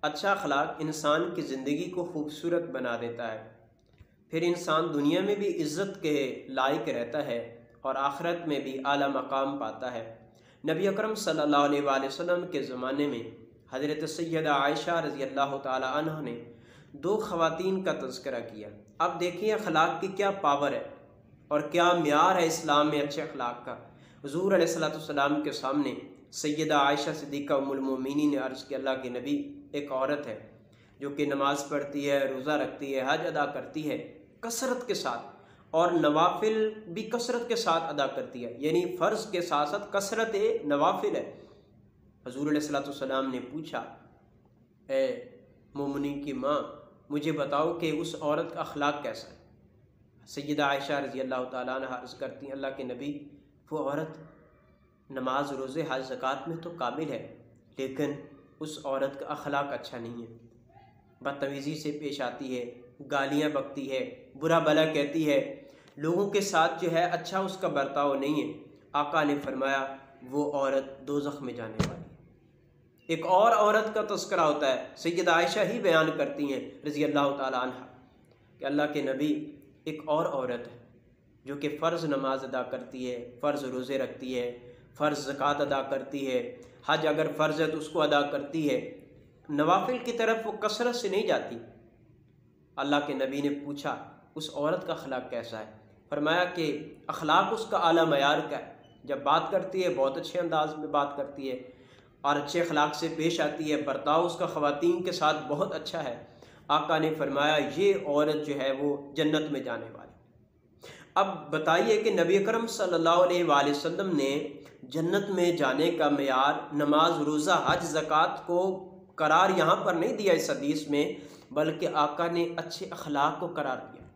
اچھا اخلاق انسان کی زندگی کو خوبصورت بنا دیتا ہے، پھر انسان دنیا میں بھی عزت کے لائق رہتا ہے اور آخرت میں بھی اعلیٰ مقام پاتا ہے۔ نبی اکرم صلی اللہ علیہ وآلہ وسلم کے زمانے میں حضرت سیدہ عائشہ رضی اللہ تعالی عنہ نے دو خواتین کا تذکرہ کیا۔ اب دیکھیے اخلاق کی کیا پاور ہے اور کیا معیار ہے اسلام میں اچھے اخلاق کا۔ حضور علیہ السلام کے سامنے سیدہ عائشہ صدیقہ ام المومنین نے عرض کیا، اللہ کے نبی، ایک عورت ہے جو کہ نماز پڑھتی ہے، روزہ رکھتی ہے، حج ادا کرتی ہے کثرت کے ساتھ، اور نوافل بھی کثرت کے ساتھ ادا کرتی ہے، یعنی فرض کے ساتھ ساتھ کثرت نوافل ہے۔ حضور علیہ السلام نے پوچھا، اے مومنین کی ماں، مجھے بتاؤ کہ اس عورت کا اخلاق کیسا ہے؟ سیدہ عائشہ رضی اللہ تعالیٰ عنہ عرض کرتی ہیں، اللہ کے نبی، وہ عورت نماز، روزے، حج، زکوٰۃ میں تو قابل ہے، لیکن اس عورت کا اخلاق اچھا نہیں ہے، بدتمیزی سے پیش آتی ہے، گالیاں بکتی ہے، برا بھلا کہتی ہے، لوگوں کے ساتھ جو ہے اچھا اس کا برتاؤ نہیں ہے۔ آقا نے فرمایا وہ عورت دوزخ میں جانے والی ہے۔ ایک اور عورت کا تذکرہ ہوتا ہے، سیدہ عائشہ ہی بیان کرتی ہیں رضی اللہ تعالیٰ عنہ کہ اللہ کے نبی، ایک اور عورت ہے جو کہ فرض نماز ادا کرتی ہے، فرض روزے رکھتی ہے، فرض زکوٰۃ ادا کرتی ہے، حج اگر فرض ہے تو اس کو ادا کرتی ہے، نوافل کی طرف وہ کثرت سے نہیں جاتی۔ اللہ کے نبی نے پوچھا اس عورت کا اخلاق کیسا ہے؟ فرمایا کہ اخلاق اس کا اعلیٰ معیار کا ہے، جب بات کرتی ہے بہت اچھے انداز میں بات کرتی ہے اور اچھے اخلاق سے پیش آتی ہے، برتاؤ اس کا خواتین کے ساتھ بہت اچھا ہے۔ آقا نے فرمایا یہ عورت جو ہے وہ جنت میں جانے والی۔ اب بتائیے کہ نبی اکرم صلی اللہ علیہ وآلہ وسلم نے جنت میں جانے کا معیار نماز، روزہ، حج، زکوٰۃ کو قرار یہاں پر نہیں دیا اس حدیث میں، بلکہ آقا نے اچھے اخلاق کو قرار دیا۔